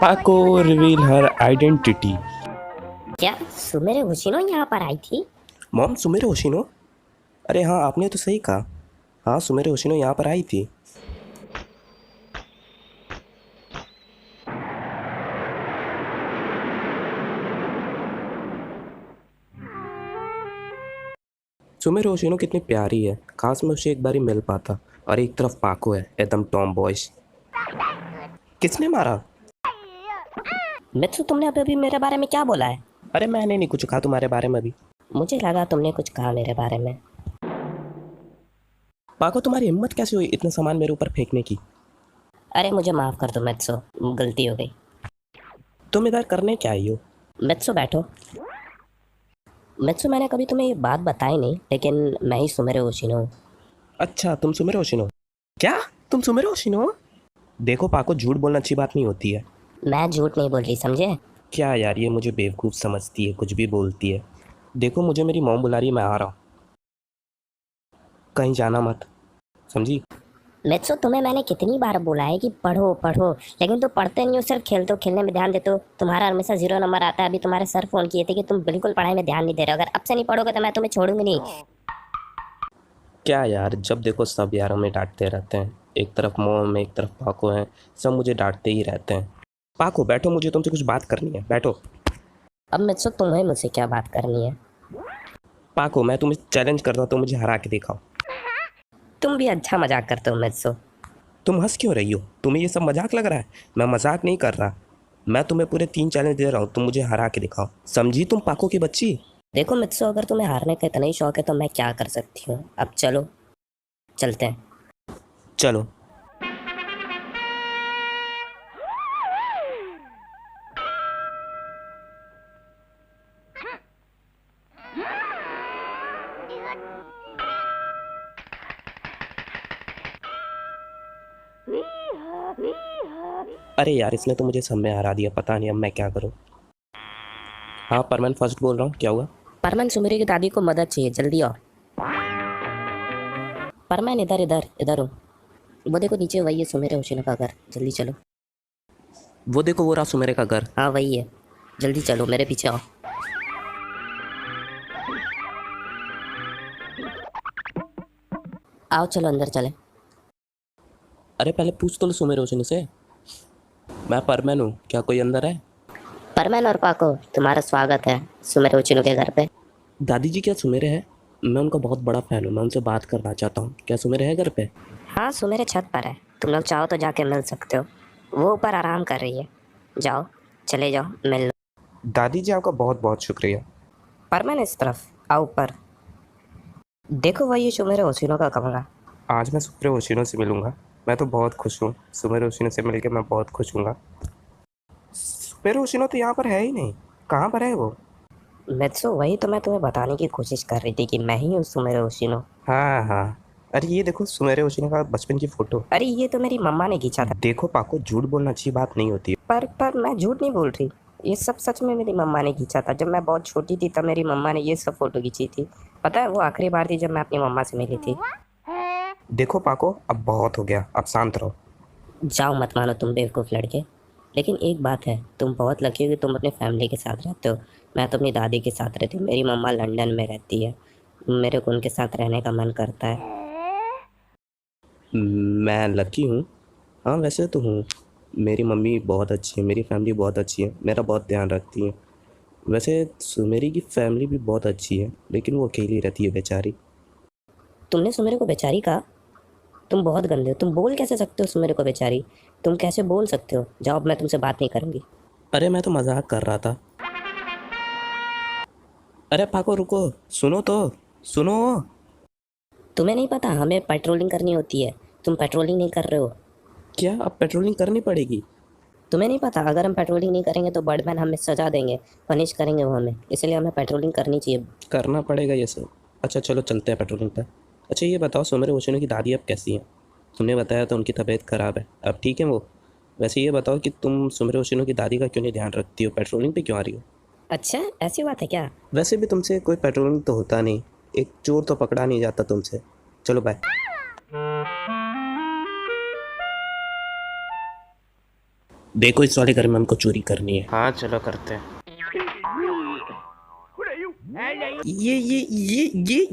पाको रिवील हर आइडेंटिटी। क्या सुमेरे हुशिनो यहाँ पर आई थी? मॉम, सुमेरो ओशिनो? अरे हाँ, आपने तो सही कहा। हाँ, सुमेरो ओशिनो यहाँ पर आई थी। सुमेरो ओशिनो कितनी प्यारी है, काश मैं उसे एक बार ही मिल पाता। और एक तरफ पाको है, एकदम टॉम बॉयज। किसने मारा? मित्सु, तुमने अभी अभी मेरे बारे में क्या बोला है? अरे मैंने नहीं कुछ कहा तुम्हारे बारे में अभी। मुझे लगा तुमने कुछ कहा मेरे बारे में। पाको, तुम्हारी हिम्मत कैसे हुई इतना सामान मेरे ऊपर फेंकने की? अरे मुझे माफ़ कर दो मित्सु, गलती हो गई। तुम इधर करने क्या आई हो? मित्सु बैठो। मित्सु, मैंने कभी तुम्हें ये बात बताई नहीं, लेकिन मैं ही सुमेरे हुशिनो हूँ। अच्छा, तुम सुमेरो ओशिनो? क्या? तुम सुमेरो ओशिनो हो? देखो पाको, झूठ बोलना अच्छी बात नहीं होती है। मैं झूठ नहीं बोल रही, समझे? क्या यार, ये मुझे बेवकूफ़ समझती है, कुछ भी बोलती है। देखो, मुझे मेरी मॉम बुला रही है, मैं आ रहा हूँ। कहीं जाना मत, समझी? मित्सु, तुम्हें मैंने कितनी बार बोला है कि पढ़ो पढ़ो, लेकिन तुम पढ़ते नहीं हो, सिर्फ खेलते हो, खेलने में ध्यान देते हो। तुम्हारा हमेशा 0 नंबर आता है। अभी तुम्हारे सर फोन किए थे कि तुम बिल्कुल पढ़ाई में ध्यान नहीं दे रहे हो। अगर अब से नहीं पढ़ोगे तो मैं तुम्हें छोड़ूंगी नहीं। क्या यार, जब देखो सब यार हमें डांटते रहते हैं। एक तरफ मॉम, एक तरफ पाको हैं, सब मुझे डांटते ही रहते हैं। पाको बैठो, मुझे तुमसे कुछ बात करनी है, बैठो। अब मित्सु, तुम्हें मुझसे क्या बात करनी है? पाको, मैं तुम्हें चैलेंज करता हूँ, तुम मुझे हरा के दिखाओ। तुम भी अच्छा मजाक करते हो मित्सु। तुम हंस क्यों रही हो? तुम्हें ये सब मजाक लग रहा है? मैं मजाक नहीं कर रहा। मैं तुम्हें पूरे 3 चैलेंज दे रहा हूँ, तुम मुझे हरा के दिखाओ, समझी तुम पाको की बच्ची? देखो मित्सु, अगर तुम्हें हारने का इतना ही शौक है तो मैं क्या कर सकती हूँ। अब चलो, चलते हैं। चलो। अरे यार, इसने तो मुझे सब में हरा दिया, पता नहीं अब मैं क्या करूँ। हाँ परमन, फर्स्ट बोल रहा हूँ, क्या हुआ? परमन, सुमेरी की दादी को मदद चाहिए, जल्दी आओ। परमन, इधर इधर इधर हो। वो देखो नीचे, वही है सुमेरे होशिनो का घर, जल्दी चलो। वो देखो, वो रहा सुमेरे का घर। हाँ वही है, जल्दी चलो, मेरे पीछे आओ। आओ चलो अंदर चले। अरे पहले पूछ तो लो सुमेरे रोशनी से। मैं परमन हूँ, क्या कोई अंदर है? परमन और पाको, तुम्हारा स्वागत है सुमेरे होशिनो के घर पे। दादी जी, क्या सुमेरे है? मैं उनका बहुत बड़ा फ़ैन हूँ, मैं उनसे बात करना चाहता हूँ, क्या सुमेरे है घर पे? हाँ, सुमेरे छत पर है, तुम लोग चाहो तो जाके मिल सकते हो। वो ऊपर आराम कर रही है, जाओ, चले जाओ, मिल लो। दादी जी, आपका बहुत बहुत शुक्रिया। परमन, इस तरफ आओ ऊपर। देखो वही सुमेरे होशिनो का कमरा। आज मैं सुमेरे रोशिनो से मिलूंगा। मैं तो बहुत खुश हूँ, सुमेरे रोशिनो से मिलकर मैं बहुत खुश हूँगा। सुमेरे रोशिनो तो यहाँ पर है ही नहीं, कहाँ पर है वो? मित्सु, वही तो मैं तुम्हें बताने की कोशिश कर रही थी कि मैं ही हूँ सुमेरे होशिनो। हाँ हाँ। अरे ये देखो, सुमेरे रोशिनो का बचपन की फ़ोटो। अरे ये तो मेरी मम्मा ने खींचा था। देखो पाको, झूठ बोलना अच्छी बात नहीं होती। पर मैं झूठ नहीं बोल रही, ये सब सच में मेरी मम्मा ने खींचा था। जब मैं बहुत छोटी थी तब मेरी मम्मा ने ये सब फोटो खींची थी। पता है, वो आखिरी बार थी जब मैं अपनी मम्मा से मिली थी। देखो पाको, अब बहुत हो गया, अब शांत रहो। जाओ, मत मानो तुम बेवकूफ़ लड़के। लेकिन एक बात है, तुम बहुत लकी हो कि तुम अपनी फैमिली के साथ रहते हो। मैं तो अपनी दादी के साथ रहती हूँ, मेरी मम्मा लंदन में रहती है। मेरे को उनके साथ रहने का मन करता है। मैं लकी हूँ। हाँ वैसे तो हूँ। मेरी मम्मी बहुत अच्छी है, मेरी फैमिली बहुत अच्छी है, मेरा बहुत ध्यान रखती है। वैसे सुमेरी की फैमिली भी बहुत अच्छी है, लेकिन वो अकेली रहती है बेचारी। तुमने सुमेरे को बेचारी कहा? तुम बहुत गंदे हो, तुम बोल कैसे सकते हो सुमेरे को बेचारी? तुम कैसे बोल सकते हो? जाओ, अब मैं तुमसे बात नहीं करूँगी। अरे मैं तो मजाक कर रहा था। अरे पाको रुको, सुनो तो, सुनो। तुम्हें नहीं पता हमें पेट्रोलिंग करनी होती है? तुम पेट्रोलिंग नहीं कर रहे हो। क्या अब पेट्रोलिंग करनी पड़ेगी? तुम्हें नहीं पता, अगर हम पेट्रोलिंग नहीं करेंगे तो बर्डमैन हमें सजा देंगे, पनिश करेंगे वो हमें, इसलिए हमें पेट्रोलिंग करनी चाहिए। करना पड़ेगा ये सब। अच्छा चलो चलते हैं पेट्रोलिंग पर। अच्छा ये बताओ, सुमेरे ओशिनो की दादी अब कैसी है? तुमने बताया तो उनकी तबीयत ख़राब है, अब ठीक है वो? वैसे ये बताओ कि तुम सुमेरे ओशिनो की दादी का क्यों नहीं ध्यान रखती हो, पेट्रोलिंग पे क्यों आ रही हो? अच्छा, ऐसी बात है क्या? वैसे भी तुमसे कोई पेट्रोलिंग तो होता नहीं, एक चोर तो पकड़ा नहीं जाता तुमसे। चलो बाय। देखो इस वाले घर में हमको चोरी करनी है। हाँ चलो करते हैं।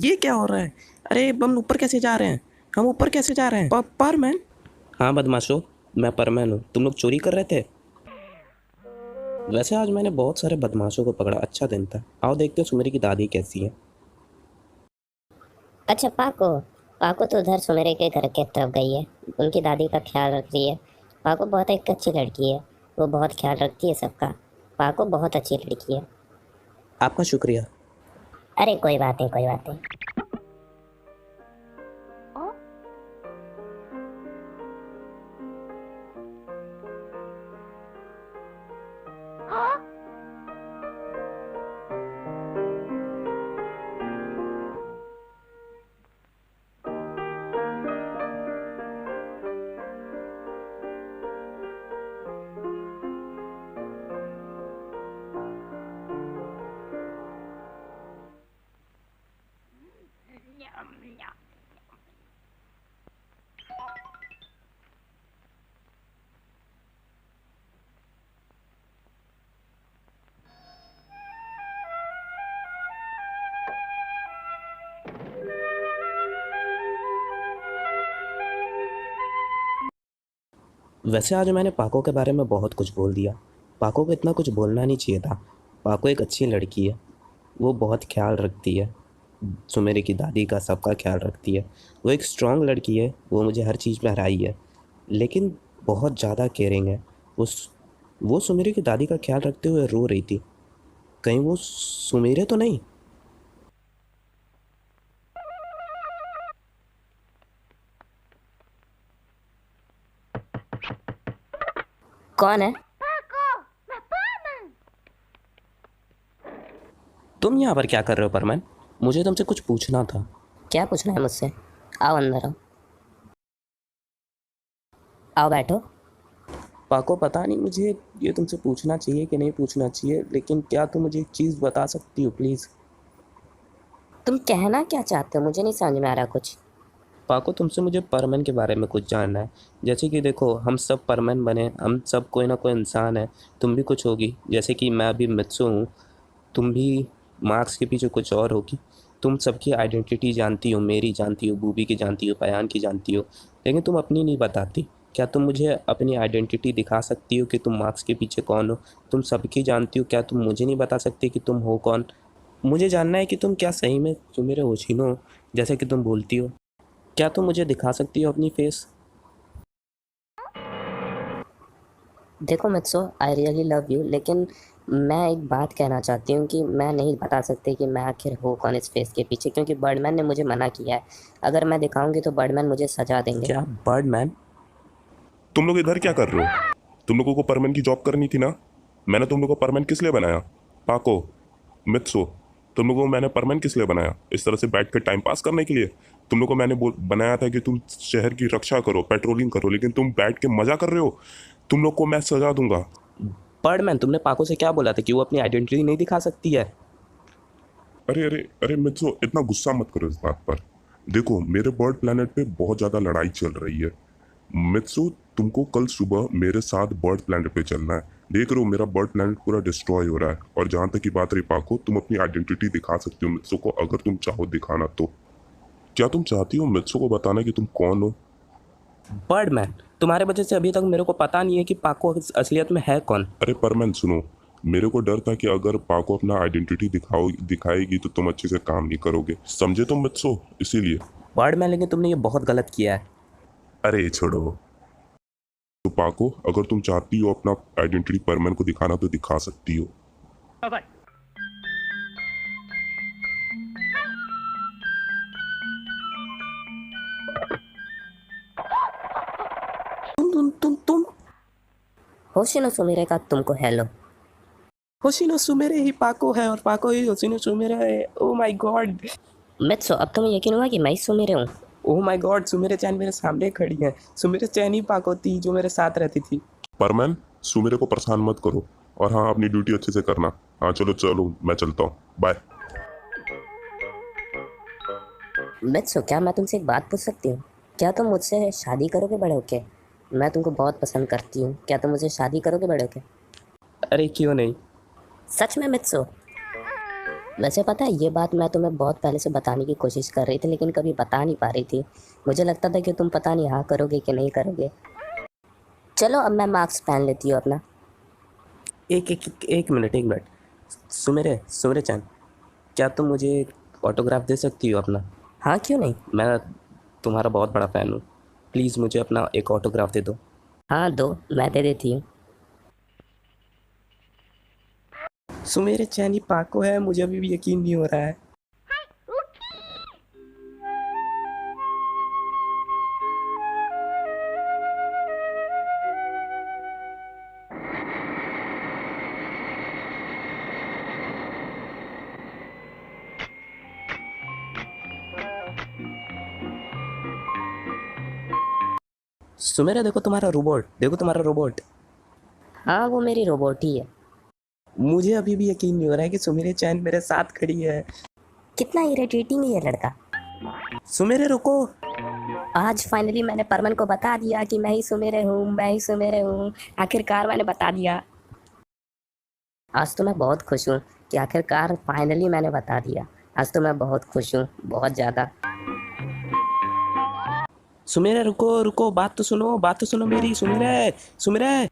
ये क्या हो रहा है? अरे हम ऊपर कैसे जा रहे हैं? हम ऊपर कैसे जा रहे हैं? परमैन। हाँ बदमाशो, मैं परमैन हूँ। तुम लोग चोरी कर रहे थे? वैसे आज मैंने बहुत सारे बदमाशों को पकड़ा। अच्छा दिन था। आओ देखते हो सुमेरी की दादी कैसी है। अच्छा पाको, पाको तो उधर सुमेरे के घर के तरफ गई है, उनकी दादी का ख्याल रख रही है। पाको बहुत एक अच्छी लड़की है, वो बहुत ख्याल रखती है सबका। पाको बहुत अच्छी लड़की है। आपका शुक्रिया। अरे कोई बात नहीं, कोई बात नहीं। वैसे आज मैंने पाको के बारे में बहुत कुछ बोल दिया। पाको को इतना कुछ बोलना नहीं चाहिए था। पाको एक अच्छी लड़की है। वो बहुत ख्याल रखती है। सुमेरे की दादी का सबका ख्याल रखती है। वो एक स्ट्रांग लड़की है। वो मुझे हर चीज़ में हराई है। लेकिन बहुत ज़्यादा केयरिंग है। वो सुमेरे की दादी का ख्याल रखते हुए रो रही थी। कहीं वो सुमेरे तो नहीं? कौन है? तुम यहाँ पर क्या कर रहे हो परमैन? मुझे तुमसे कुछ पूछना था। क्या पूछना है मुझसे? आओ अंदर आओ। आओ बैठो। पाको पता नहीं मुझे ये तुमसे पूछना चाहिए कि नहीं पूछना चाहिए, लेकिन क्या तुम मुझे एक चीज़ बता सकती हो प्लीज़? तुम कहना क्या चाहते हो? मुझे नहीं समझ में आ रहा कुछ। पाको तुमसे मुझे परमैन के बारे में कुछ जानना है। जैसे कि देखो हम सब परमैन बने, हम सब कोई ना कोई इंसान है। तुम भी कुछ होगी, जैसे कि मैं अभी मित्सु हूँ। तुम भी मार्क्स के पीछे कुछ और होगी। तुम सबकी आइडेंटिटी जानती हो, मेरी जानती हो, बूबी की जानती हो, पयान की जानती हो, लेकिन तुम अपनी नहीं बताती। क्या तुम मुझे अपनी आइडेंटिटी दिखा सकती हो कि तुम मार्क्स के पीछे कौन हो? तुम सबकी जानती हो, क्या तुम मुझे नहीं बता सकती कि तुम हो कौन? मुझे जानना है कि तुम क्या सही में तुम मेरे ओछिनो हो, जैसे कि तुम बोलती हो। क्या तुम मुझे दिखा सकती हो अपनी फेस? देखो मित्सो, आई रियली लव यू, लेकिन मैं एक बात कहना चाहती हूँ कि मैं नहीं बता सकती कि मैं आखिर हूँ कौन इस फेस के पीछे, क्योंकि बर्डमैन ने मुझे मना किया है। अगर मैं दिखाऊंगी तो बर्डमैन मुझे सजा देंगे। क्या बर्डमैन? तुम लोग इधर क्या कर रहे हो? तुम लोगों को परमानेंट की जॉब करनी थी ना? मैंने तुम लोगों को परमानेंट किस लिए बनाया? पाको, मित्सो, तुम लोगों को मैंने परमानेंट किस लिए बनाया? इस तरह से बैठ कर टाइम पास करने के लिए? तुम लोग को मैंने बनाया था कि तुम शहर की रक्षा करो, पेट्रोलिंग करो, लेकिन तुम बैठ के मजा कर रहे हो। तुम लोग को मैं सजा दूंगा। बर्डमैन, तुमने पाको से क्या बोला था कि वो अपनी आइडेंटिटी नहीं दिखा सकती है? अरे अरे अरे मित्सो, इतना गुस्सा मत करो इस बात पर। देखो, मेरे बर्ड प्लेनेट पे बहुत ज़्यादा लड़ाई चल रही है। मित्सु, तुमको कल सुबह मेरे साथ बर्ड प्लैनेट पे चलना है। देख रहे हो मेरा बर्ड प्लैनेट पूरा डिस्ट्रॉय हो रहा है। और जहाँ तक की बात रही पाको, तुम अपनी आइडेंटिटी दिखा सकती हो मित्सु को, अगर तुम चाहो दिखाना तो। क्या तुम चाहती हो मित्सु को बताना कि तुम कौन हो? बर्डमैन, तुम्हारे वजह से अभी तक मेरे को पता नहीं है कि पाको असलियत में है कौन। अरे परमैन सुनो, मेरे को डर था कि अगर पाको अपना आइडेंटिटी दिखाएगी तो तुम अच्छे से काम नहीं करोगे, समझे तुम मित्सु, इसीलिए। बर्डमैन, लेकिन तुमने ये बहुत गलत किया है। अरे छोड़ो। तो पाको, अगर तुम चाहती हो अपना आइडेंटिटी परमैन को दिखाना तो दिखा सकती हो। तुम होशिनो सुमेरे का तुमको हेलो। होशिनो सुमेरे ही पाको है और पाको ही होशिनो सुमेरे है। Oh my God. मित्सो, अब तुम्हें यकीन हुआ कि मैं ही सुमेरे हूँ? ओह माय गॉड, सुमेरे चैन मेरे सामने खड़ी है। सुमेरे चैन ही पाको थी जो मेरे साथ रहती थी। परमैन, सुमेरे को परेशान मत करो। और हाँ, अपनी ड्यूटी अच्छे से करना। हाँ चलो चलो, मैं चलता हूँ, बाय। मित्सो, क्या मैं तुमसे एक बात पूछ सकती हूँ? क्या तुम मुझसे शादी करोगे बड़े होके? मैं तुमको बहुत पसंद करती हूँ, क्या तुम मुझे शादी करोगे बड़े होके? अरे क्यों नहीं। सच में मित्सो? वैसे पता है, ये बात मैं तुम्हें बहुत पहले से बताने की कोशिश कर रही थी, लेकिन कभी बता नहीं पा रही थी। मुझे लगता था कि तुम पता नहीं हाँ करोगे कि नहीं करोगे। चलो अब मैं मार्क्स पहन लेती हूँ अपना। एक मिनट, एक मिनट। सुमेरे सुमेरे चैन, क्या तुम मुझे ऑटोग्राफ दे सकती हो अपना? हाँ क्यों नहीं। मैं तुम्हारा बहुत बड़ा फ़ैन हूँ। प्लीज़ मुझे अपना एक ऑटोग्राफ दे दो। हाँ दो, मैं दे देती हूँ। सुमेरे चैन ही पाको है, मुझे अभी भी यकीन नहीं हो रहा है। सुमेरे देखो तुम्हारा रोबोट, देखो तुम्हारा रोबोट। हाँ वो मेरी रोबोट ही है। मुझे अभी भी यकीन नहीं हो रहा है कि सुमेरे चैन मेरे साथ खड़ी है। कितना इरिटेटिंग है ये लड़का। सुमेरे रुको। आज फाइनली मैंने परमन को बता दिया कि मैं ही सुमेरे हूँ, मैं ही सुमेरे हूँ। आखिरकार मैंने बता दिया। आज तो मैं बहुत खुश हूँ कि आखिरकार फाइनली मैंने बता दिया। आज तो मैं बहुत खुश हूँ, बहुत ज़्यादा। सुमेरे रुको रुको, बात तो सुनो मेरी। सुमेरे सुमेरे।